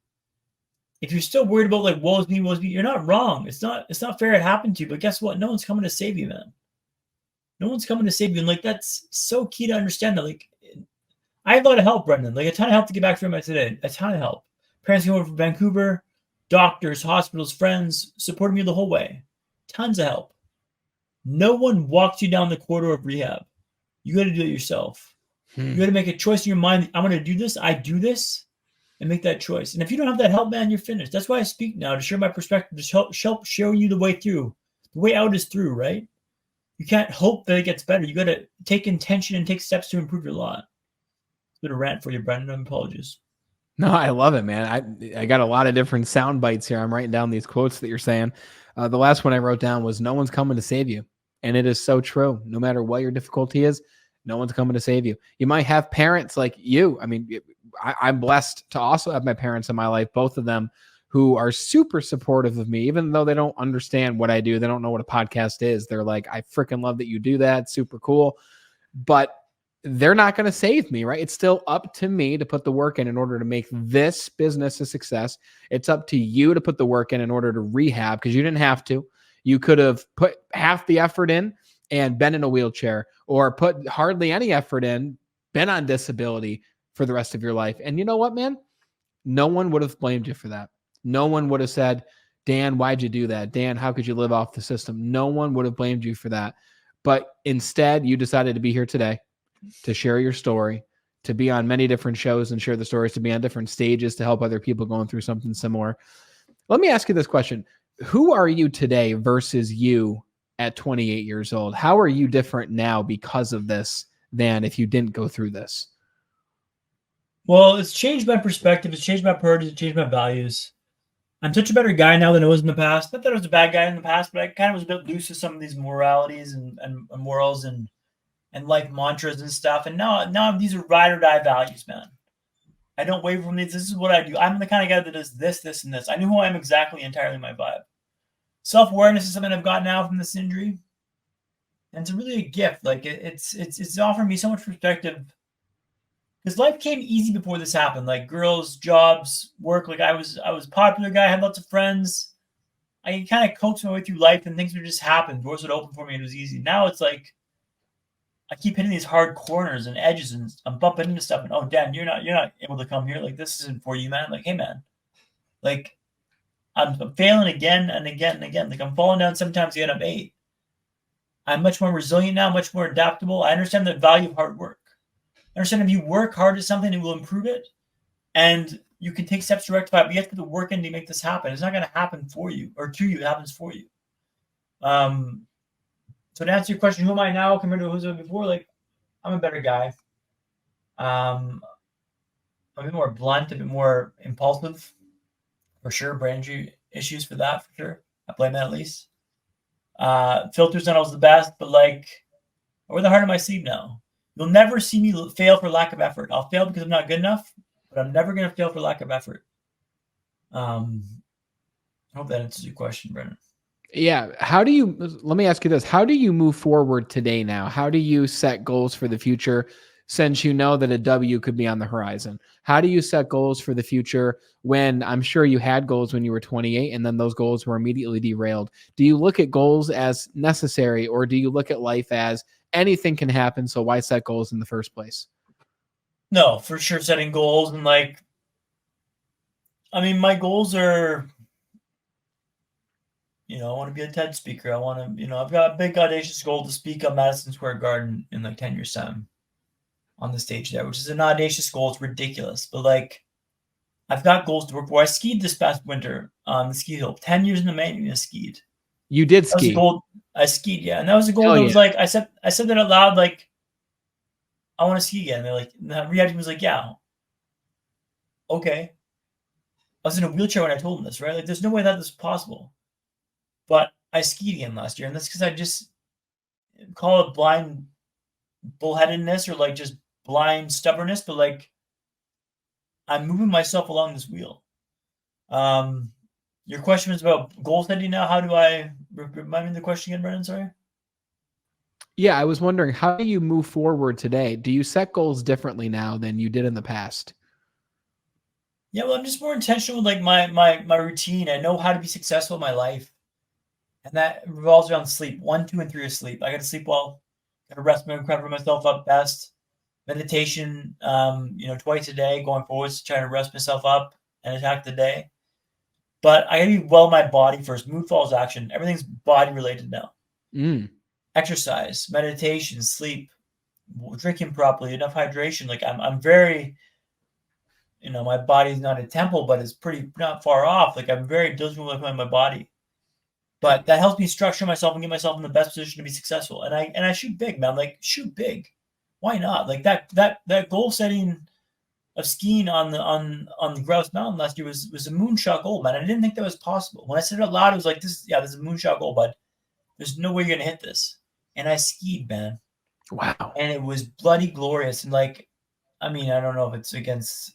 If you're still worried about like woe's me, you're not wrong. It's not fair it happened to you, but guess what? No one's coming to save you, man. No one's coming to save you. And like, that's so key to understand that. Like, I had a lot of help, Brendan. Like, a ton of help to get back from my today. A ton of help. Parents came over from Vancouver, doctors, hospitals, friends, supported me the whole way. Tons of help. No one walks you down the corridor of rehab. You got to do it yourself. You got to make a choice in your mind. I'm going to do this. I do this. and make that choice. And if you don't have that help, man, you're finished. That's why I speak now, to share my perspective, to help show you the way through. The way out is through, right? You can't hope that it gets better. You got to take intention and take steps to improve your lot. It's been a rant for you, Brendan. Apologies. No, I love it, man. I got a lot of different sound bites here. I'm writing down these quotes that you're saying. The last one I wrote down was, "No one's coming to save you," and it is so true. No matter what your difficulty is, no one's coming to save you. You might have parents like you. I mean, I'm blessed to also have my parents in my life, both of them, who are super supportive of me, even though they don't understand what I do. They don't know what a podcast is. They're like, "I freaking love that you do that. Super cool," but they're not going to save me, right? It's still up to me to put the work in order to make this business a success. It's up to you to put the work in order to rehab, because you didn't have to. You could have put half the effort in and been in a wheelchair, or put hardly any effort in, been on disability for the rest of your life. And you know what, man? No one would have blamed you for that. No one would have said, "Dan, why'd you do that? Dan, how could you live off the system?" No one would have blamed you for that. But instead, you decided to be here today, to share your story, to be on many different shows and share the stories, to be on different stages to help other people going through something similar. Let me ask you this question. Who are you today versus you at 28 years old? How are you different now because of this than if you didn't go through this? Well, it's changed my perspective. It's changed my priorities. It's changed my values. I'm such a better guy now than I was in the past. Not that I was a bad guy in the past, but I kind of was a bit loose with some of these moralities and morals and life mantras and stuff. And now these are ride or die values, man. I don't waver from these. This is what I do. I'm the kind of guy that does this, this, and this. I know who I am exactly, entirely my vibe. Self-awareness is something I've got now from this injury. And it's really a gift. Like it's offering me so much perspective. Because life came easy before this happened. Like girls, jobs, work. Like I was a popular guy, I had lots of friends. I kind of coaxed my way through life and things would just happen. Doors would open for me and it was easy. Now it's like I keep hitting these hard corners and edges, and I'm bumping into stuff. And oh, Dan, you're not able to come here. Like this isn't for you, man. Like, hey, man, like I'm failing again and again and again. Like I'm falling down 7 times, yet I'm 8. I'm much more resilient now, much more adaptable. I understand the value of hard work. I understand if you work hard at something, it will improve it, and you can take steps to rectify it. But you have to put the work in to make this happen. It's not going to happen for you or to you. It happens for you. So to answer your question, who am I now compared to who I was before? Like, I'm a better guy. A bit more blunt, a bit more impulsive, for sure. Brain injury issues for that, for sure. I blame that at least. Filters not always the best, but like, I wear the heart on my sleeve now. You'll never see me fail for lack of effort. I'll fail because I'm not good enough, but I'm never going to fail for lack of effort. I hope that answers your question, Brendan. Yeah. Let me ask you this. How do you move forward today now? How do you set goals for the future, since you know that a W could be on the horizon? How do you set goals for the future when I'm sure you had goals when you were 28 and then those goals were immediately derailed? Do you look at goals as necessary, or do you look at life as anything can happen, so why set goals in the first place? No, for sure, setting goals. And like, I mean, my goals are, I want to be a TED speaker. I want to, I've got a big audacious goal to speak on Madison Square Garden in like 10 years' time on the stage there, which is an audacious goal. It's ridiculous. But like, I've got goals to work for. I skied this past winter on the ski hill. 10 years in the making, I skied. You did That was a ski. goal. I skied, yeah. And that was a goal Hell that yeah. was like, I said that out loud, like, I want to ski again. They're like, the rehab team was like, yeah, okay. I was in a wheelchair when I told them this, right? Like, there's no way that this is possible. But I skied again last year, and that's because I just call it blind bullheadedness or like just blind stubbornness, but like I'm moving myself along this wheel. Your question was about goal setting now. How do I remind me the question again, Brendan? Sorry. Yeah, I was wondering, how do you move forward today? Do you set goals differently now than you did in the past? Yeah, well, I'm just more intentional with like my routine. I know how to be successful in my life, and that revolves around sleep. 1, 2, and 3 is sleep. I got to sleep well. Got to rest my cover myself up best. Meditation, twice a day going forwards, trying to rest myself up and attack the day. But I gotta be well in my body first. Mood follows action. Everything's body related now. Exercise, meditation, sleep, drinking properly, enough hydration. Like I'm very, my body's not a temple, but it's pretty not far off. Like I'm very diligent with my body. But that helps me structure myself and get myself in the best position to be successful. And I shoot big, man. Like shoot big. Why not? Like that goal setting of skiing on the Grouse Mountain last year was a moonshot goal, man. I didn't think that was possible. When I said it out loud, it was like, this is a moonshot goal, bud. There's no way you're gonna hit this. And I skied, man. Wow. And it was bloody glorious. And like, I mean, I don't know if it's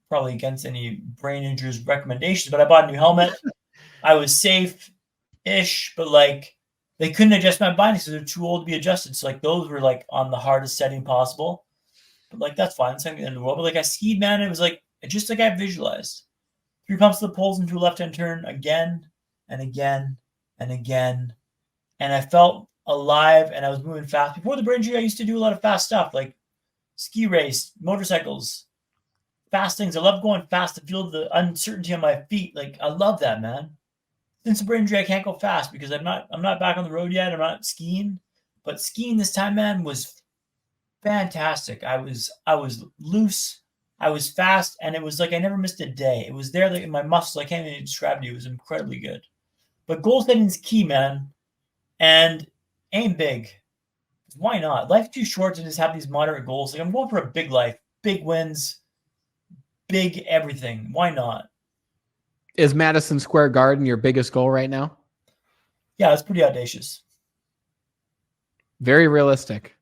probably against any brain injuries recommendations, but I bought a new helmet. I was safe-ish, but like they couldn't adjust my bindings because they're too old to be adjusted. So like those were like on the hardest setting possible. But like that's fine. It's not the end of the world. But like I skied, man. It was like just like I visualized. 3 pumps of the poles into a left-hand turn again and again and again. And I felt alive and I was moving fast. Before the brain injury, I used to do a lot of fast stuff like ski race, motorcycles, fast things. I love going fast to feel the uncertainty on my feet. Like I love that, man. Since the brain injury, I can't go fast because I'm not back on the road yet. I'm not skiing. But skiing this time, man, was fantastic. I was loose. I was fast, and it was like I never missed a day. It was there like in my muscles. I can't even describe to you. It was incredibly good. But goal setting is key, man. And aim big. Why not? Life's too short to just have these moderate goals. Like I'm going for a big life, big wins, big everything. Why not? Is Madison Square Garden your biggest goal right now? Yeah, it's pretty audacious. Very realistic.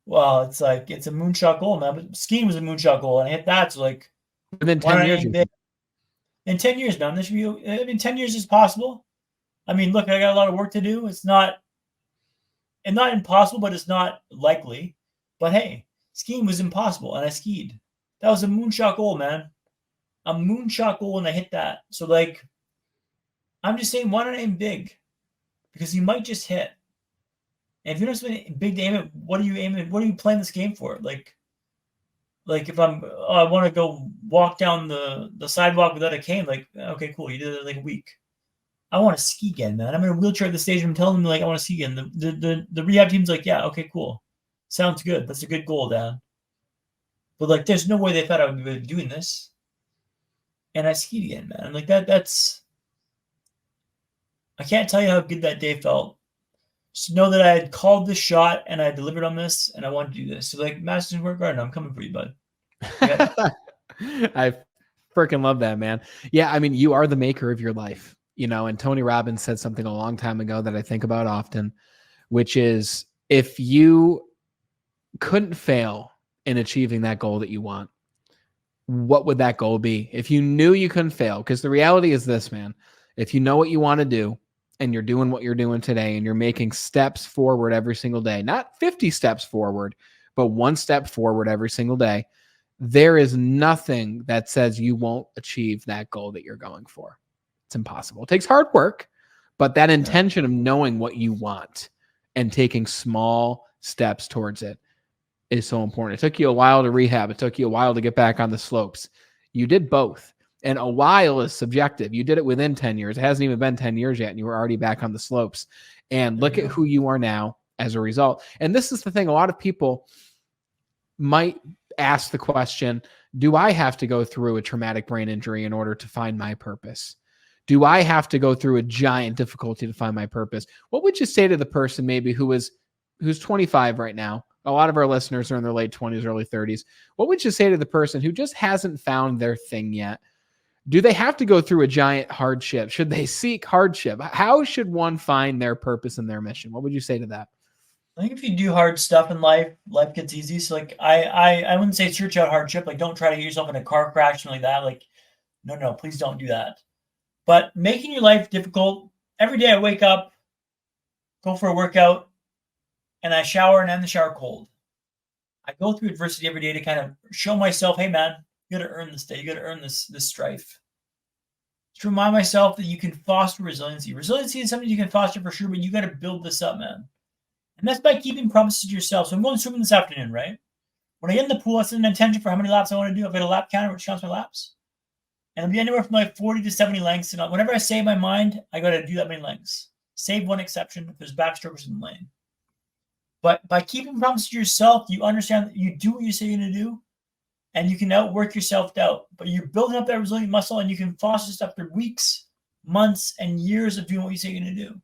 Well, it's like it's a moonshot goal, man. But skiing was a moonshot goal, and I hit that. So like Within 10 years. In 10 years, man. This should be. I mean, 10 years is possible. I mean, look, I got a lot of work to do. It's not impossible, but it's not likely. But hey, skiing was impossible, and I skied. That was a moonshot goal, man. A moonshot goal, and I hit that. So like, I'm just saying, why not aim big? Because you might just hit. And if you don't have something big to aim at, what are you aiming? What are you playing this game for? Like if I want to go walk down the sidewalk without a cane, like, okay, cool. You did it like a week. I want to ski again, man. I'm in a wheelchair at the stage. I'm telling them like I want to ski again. The rehab team's like, yeah, okay, cool. Sounds good. That's a good goal, Dan. But like, there's no way they thought I would be doing this. And I skied again, man. I'm like that's I can't tell you how good that day felt. Just know that I had called this shot and I delivered on this and I wanted to do this. So like Madison Square Garden, I'm coming for you, bud. I freaking love that, man. Yeah, I mean, you are the maker of your life, and Tony Robbins said something a long time ago that I think about often, which is if you couldn't fail in achieving that goal that you want, what would that goal be? If you knew you couldn't fail, because the reality is this, man, if you know what you want to do, and you're doing what you're doing today and you're making steps forward every single day, not 50 steps forward, but 1 step forward every single day, there is nothing that says you won't achieve that goal that you're going for. It's impossible. It takes hard work, but that intention of knowing what you want and taking small steps towards it is so important. It took you a while to rehab. It took you a while to get back on the slopes. You did both. And a while is subjective. You did it within 10 years. It hasn't even been 10 years yet, and you were already back on the slopes. And look at who you are now as a result. And this is the thing. A lot of people might ask the question, do I have to go through a traumatic brain injury in order to find my purpose? Do I have to go through a giant difficulty to find my purpose? What would you say to the person maybe who's 25 right now? A lot of our listeners are in their late 20s, early 30s. What would you say to the person who just hasn't found their thing yet? Do they have to go through a giant hardship? Should they seek hardship? How should one find their purpose and their mission? What would you say to that? I think if you do hard stuff in life gets easy. So like I wouldn't say search out hardship. Like don't try to get yourself in a car crash and like that. Like no, please don't do that. But making your life difficult. Every day I wake up, go for a workout, and I shower and end the shower cold. I go through adversity every day to kind of show myself, hey man, you got to earn this day. You got to earn this strife. To remind myself that you can foster resiliency. Resiliency is something you can foster for sure, but you got to build this up, man. And that's by keeping promises to yourself. So I'm going swimming this afternoon, right? When I get in the pool, I set an intention for how many laps I want to do. I've got a lap counter which counts my laps. And it'll be anywhere from like 40 to 70 lengths. And whenever I say in my mind, I got to do that many lengths. Save one exception if there's backstrokers in the lane. But by keeping promises to yourself, you understand that you do what you say you're going to do. and you can outwork your self-doubt, but you're building up that resilient muscle, and you can foster stuff after weeks, months, and years of doing what you say you're going to do.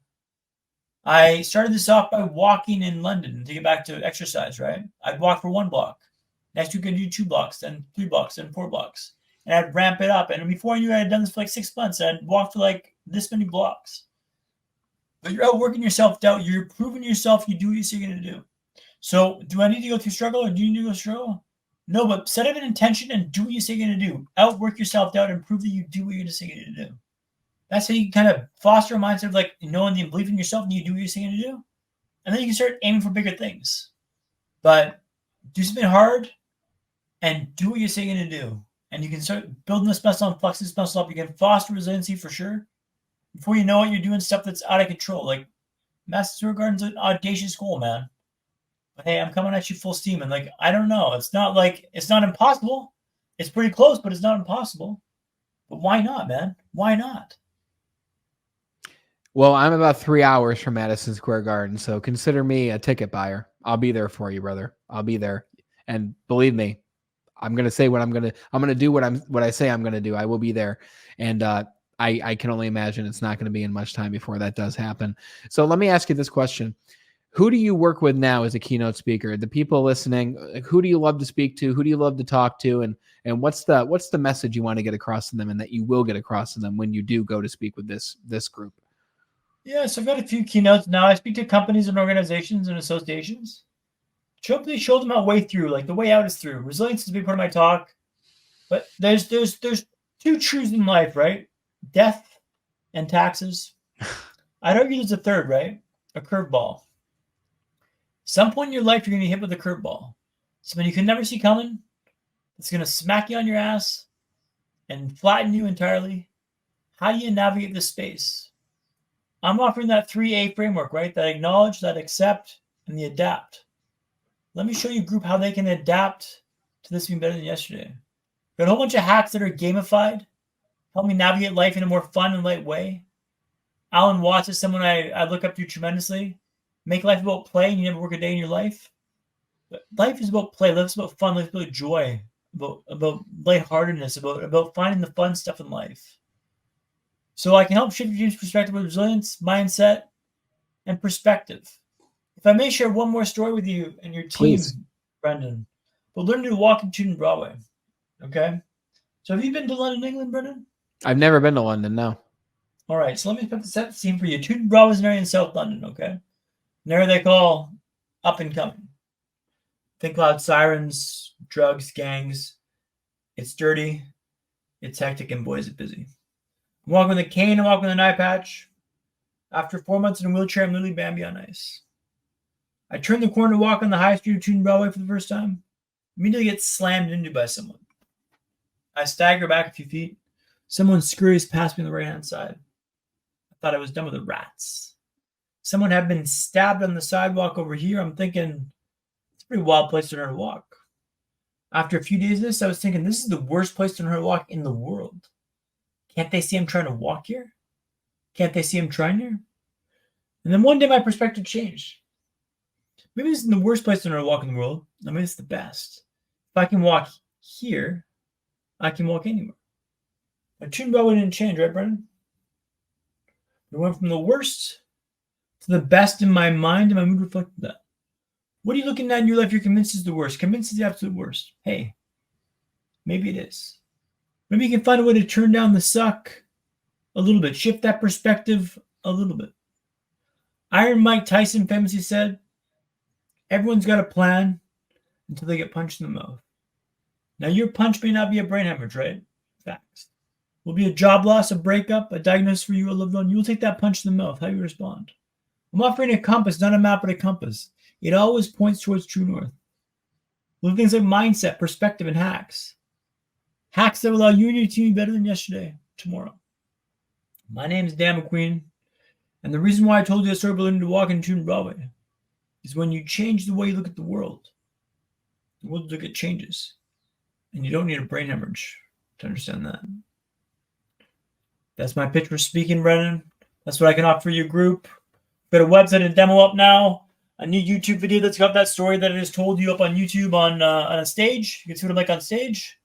I started this off by walking in London to get back to exercise, right? I'd walk for 1 block. Next week, I'd do 2 blocks, then 3 blocks, then 4 blocks. And I'd ramp it up. And before I knew it, I had done this for like 6 months. I'd walk for like this many blocks. But you're outworking your self-doubt. You're proving to yourself you do what you say you're going to do. So do I need to go through struggle, or do you need to go struggle? No, but set up an intention and do what you say you're going to do. Outwork your self-doubt and prove that you do what you're going to say you're going to do. That's how you kind of foster a mindset of like knowing and believing in yourself, and you do what you're saying to do. And then you can start aiming for bigger things. But do something hard and do what you're saying you're going to do. And you can start building this muscle and flex this muscle up. You can foster resiliency for sure. Before you know it, you're doing stuff that's out of control. Like Madison Square Garden's an audacious goal, man. But hey, I'm coming at you full steam. And like, I don't know. It's not impossible. It's pretty close, but it's not impossible. But why not, man? Why not? Well, I'm about 3 hours from Madison Square Garden, so consider me a ticket buyer. I'll be there for you, brother. I'll be there. And believe me, I'm going to say what I'm going to do what I say I'm going to do. I will be there. And I can only imagine it's not going to be in much time before that does happen. So let me ask you this question. Who do you work with now as a keynote speaker? The people listening, who do you love to speak to? Who do you love to talk to? And what's the message you want to get across to them, and that you will get across to them when you do go to speak with this group? Yeah, so I've got a few keynotes now. I speak to companies and organizations and associations. Show them how way through, like the way out is through. Resilience is a big part of my talk. But there's 2 truths in life, right? Death and taxes. I'd argue there's a third, right? A curveball. Some point in your life, you're going to be hit with a curveball. Something you can never see coming. It's going to smack you on your ass and flatten you entirely. How do you navigate this space? I'm offering that 3A framework, right? That acknowledge, that accept, and the adapt. Let me show you, group, how they can adapt to this being better than yesterday. Got a whole bunch of hacks that are gamified. Help me navigate life in a more fun and light way. Alan Watts is someone I look up to tremendously. Make life about play, and you never work a day in your life. But life is about play. Life is about fun. Life is about joy. About lightheartedness. About finding the fun stuff in life. So I can help shift your team's perspective with resilience, mindset, and perspective. If I may share one more story with you and your team, Please. Brendan. We'll learn to walk in Tune Broadway. Okay? So have you been to London, England, Brendan? I've never been to London, no. All right, so let me set the scene for you. Tune Broadway is an area in South London, okay? An area they call up and coming. Think loud sirens, drugs, gangs. It's dirty, it's hectic, and boy, is it busy. I'm walking with a cane, I'm walking with an eye patch. After 4 months in a wheelchair, I'm literally Bambi on ice. I turn the corner to walk on the high street of Tune Broadway for the first time. Immediately get slammed into by someone. I stagger back a few feet. Someone scurries past me on the right-hand side. I thought I was done with the rats. Someone had been stabbed on the sidewalk over here. I'm thinking, it's a pretty wild place to learn to walk. After a few days of this, I was thinking, this is the worst place to learn to walk in the world. Can't they see I'm trying to walk here? Can't they see I'm trying here? And then one day my perspective changed. Maybe this isn't the worst place to learn to walk in the world. Maybe it's the best. If I can walk here, I can walk anywhere. My Tune Broadway didn't change, right, Brendan? We went from the worst to the best in my mind, and my mood reflected that. What are you looking at in your life you're convinced is the worst? Convinced is the absolute worst. Hey, maybe it is. Maybe you can find a way to turn down the suck a little bit, shift that perspective a little bit. Iron Mike Tyson famously said, everyone's got a plan until they get punched in the mouth. Now, your punch may not be a brain hemorrhage, right? Facts. Will be a job loss, a breakup, a diagnosis for you, a loved one. You will take that punch in the mouth. How do you respond? I'm offering a compass, not a map, but a compass. It always points towards true north. With things like mindset, perspective, and hacks. Hacks that will allow you and your team to be better than yesterday, tomorrow. My name is Dan Macqueen, and the reason why I told you the story about learning to walk in Tune Broadway is when you change the way you look at the world will look at changes. And you don't need a brain hemorrhage to understand that. That's my pitch for speaking, Brennan. That's what I can offer your group. Got a website and demo up now. a new YouTube video that's got that story that I just told you up on YouTube on a stage. You can see what I'm like on stage.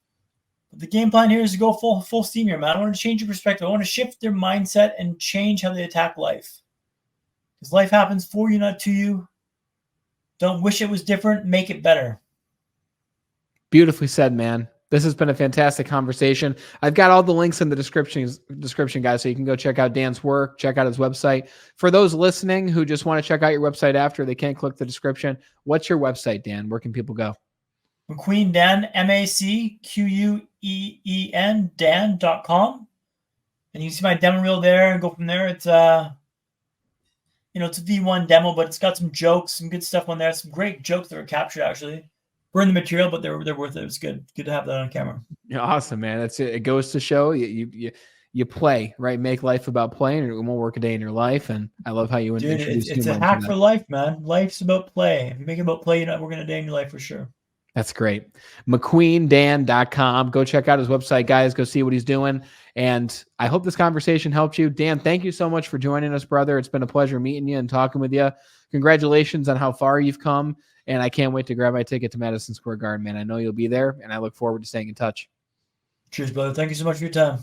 But the game plan here is to go full steam here, man. I want to change your perspective. I want to shift their mindset and change how they attack life. Because life happens for you, not to you. Don't wish it was different. Make it better. Beautifully said, man. This has been a fantastic conversation. I've got all the links in the description, guys, so you can go check out Dan's work, check out his website. For those listening who just want to check out your website after, they can't click the description. What's your website, Dan? Where can people go? Macqueen Dan, MACQUEEN, Dan.com. And you can see my demo reel there and go from there. It's it's a V1 demo, but it's got some jokes, some good stuff on there. Some great jokes that were captured, actually. Burn the material, but they're worth it. It was good to have that on camera. Yeah, awesome, man. That's it. It goes to show you play, right? Make life about playing, and it won't work a day in your life. And I love how you introduce it's a hack for life, man. Life's about play. If you make it about play, you're not working a day in your life for sure. That's great. MacqueenDan.com. Go check out his website, guys. Go see what he's doing. And I hope this conversation helped you. Dan, thank you so much for joining us, brother. It's been a pleasure meeting you and talking with you. Congratulations on how far you've come. And I can't wait to grab my ticket to Madison Square Garden, man. I know you'll be there, and I look forward to staying in touch. Cheers, brother. Thank you so much for your time.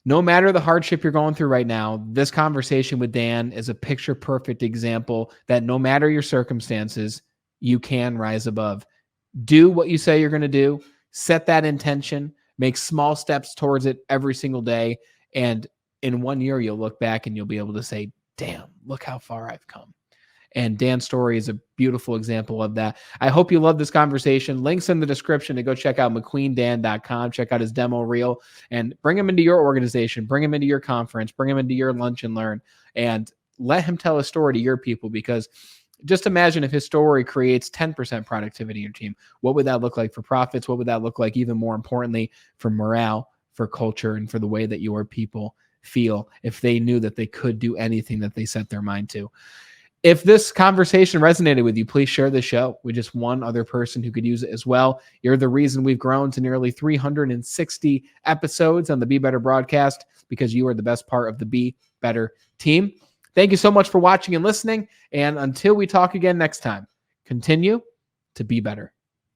No matter the hardship you're going through right now, this conversation with Dan is a picture-perfect example that no matter your circumstances, you can rise above. Do what you say you're going to do. Set that intention. Make small steps towards it every single day. And in 1 year, you'll look back and you'll be able to say, damn, look how far I've come. And Dan's story is a beautiful example of that. I hope you love this conversation. Links in the description to go check out MacqueenDan.com. Check out his demo reel and bring him into your organization. Bring him into your conference. Bring him into your lunch and learn. And let him tell a story to your people, because just imagine if his story creates 10% productivity in your team. What would that look like for profits? What would that look like, even more importantly, for morale, for culture, and for the way that your people feel if they knew that they could do anything that they set their mind to? If this conversation resonated with you, please share the show with just one other person who could use it as well. You're the reason we've grown to nearly 360 episodes on the Be Better broadcast, because you are the best part of the Be Better team. Thank you so much for watching and listening. And until we talk again next time, continue to be better.